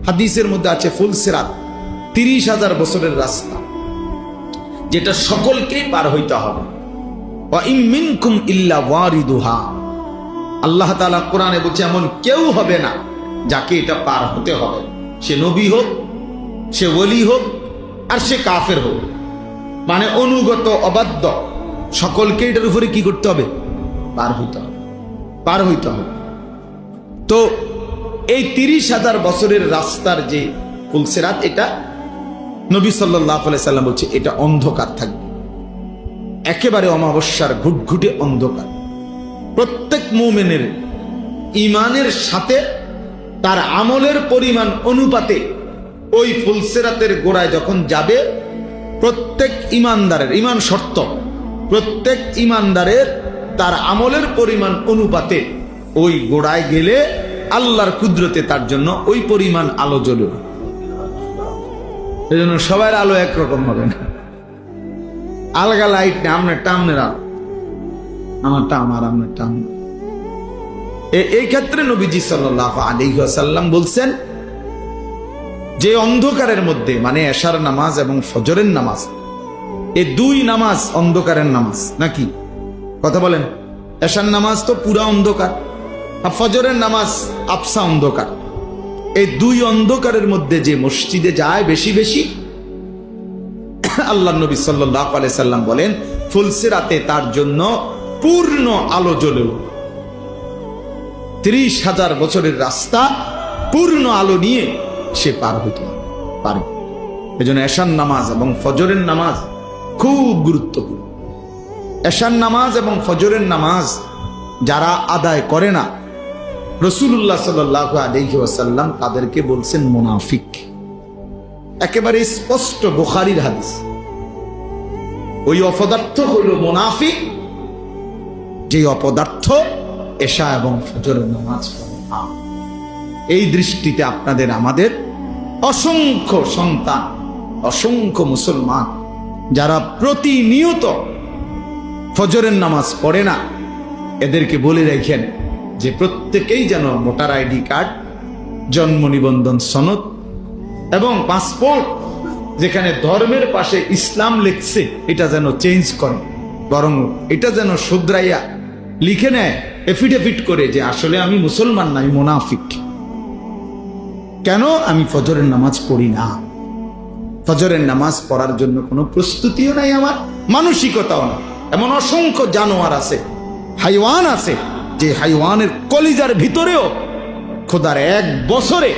হাদিসের মধ্যে আছে ফুলসিরাত 30,000 বছরের রাস্তা, যেটা সকলকেই পার হইতে হবে। ওয়া ইম মিনকুম ইল্লা ওয়ারিদুহা, আল্লাহ তাআলা কোরআনে বলছে এমন কেউ হবে না যাকে এটা পার হতে হবে, সে নবী হোক, সে ওলি হোক, আর সে কাফের হোক, মানে অনুগত অবাধ্য, সকলকে এটার উপরে কি করতে হবে? পার হইতে হবে, পার হইতে হবে। তো এই 30,000 বছরের রাস্তার যে ফুলসিরাত, এটা নবী সাল্লাল্লাহু আলাইহি সাল্লাম বলছে এটা অন্ধকার থাকবে, একেবারে অমাবস্যার ঘুটঘুটে অন্ধকার। প্রত্যেক মুমিনের ঈমানের সাথে তার আমলের পরিমাণ অনুপাতে ওই ফুলসিরাতের গোড়ায় যখন যাবে, প্রত্যেক ঈমানদারের ঈমান শর্ত, প্রত্যেক ঈমানদারের তার আমলের পরিমাণ অনুপাতে ওই গোড়ায় গেলে আল্লাহর কুদরতে তার জন্য ওই পরিমাণ আলো জ্বলবে। এই জন্য সবার আলো একরকম হবে না, আলগা লাইট নেই, আপনার টামনের আলো, আমারটা আমার, আপনার টাম। এই ক্ষেত্রে নবীজি সাল্লাল্লাহু আলাইহি ওয়াসাল্লাম বলছেন যে অন্ধকারের মধ্যে, মানে এশার নামাজ এবং ফজরের নামাজ, এই দুই নামাজ অন্ধকারের নামাজ নাকি? কথা বলেন। এশার নামাজ তো পুরা অন্ধকার, আর ফজরের নামাজ আবসা অন্ধকার। এই দুই অন্ধকারের মধ্যে যে মসজিদে যায় বেশি বেশি, আল্লাহ নবী সাল্লাল্লাহু আলাইহি সাল্লাম বলেন ফুলসিরাতে তার জন্য পূর্ণ আলো জ্বলে উঠবে। 30,000 বছরের রাস্তা পূর্ণ আলো নিয়ে সে পার হইতে পারে। এজন্য এশার নামাজ এবং ফজরের নামাজ খুব গুরুত্বপূর্ণ। এশার নামাজ এবং ফজরের নামাজ যারা আদায় করে না, রাসূলুল্লাহ সাল্লাল্লাহু আলাইহি ওয়াসাল্লাম তাদেরকে বলছেন মুনাফিক। একেবারে স্পষ্ট বুখারীর হাদিস। ওই অপদার্থ হইল মুনাফিক, যে অপদার্থ এশা এবং ফজরের নামাজ পড়ে না। এই দৃষ্টিতে আপনাদের আমাদের অসংখ্য সন্তান, অসংখ্য মুসলমান যারা প্রতিনিয়ত ফজরের নামাজ পড়ে না, এদেরকে বলে রাখেন যে প্রত্যেকেই যেন ভোটার আইডি কার্ড, জন্ম নিবন্ধন সনদ এবং পাসপোর্ট যেখানে ধর্মের পাশে ইসলাম লিখছে এটা যেন চেঞ্জ করে, বরং এটা যেন শুধরাইয়া লিখে নেয় এফিডেভিট করে যে আসলে আমি মুসলমান না, আমি মুনাফিক। কেন? আমি ফজরের নামাজ পড়ি না, ফজরের নামাজ পড়ার জন্য কোনো প্রস্তুতিও নাই, আমার মানসিকতাও না। এমন অসংখ্য জানোয়ার আছে, হাইওয়ান আছে, যে হাইওয়ানের কলিজার ভিতরেও খোদার 1 বছরে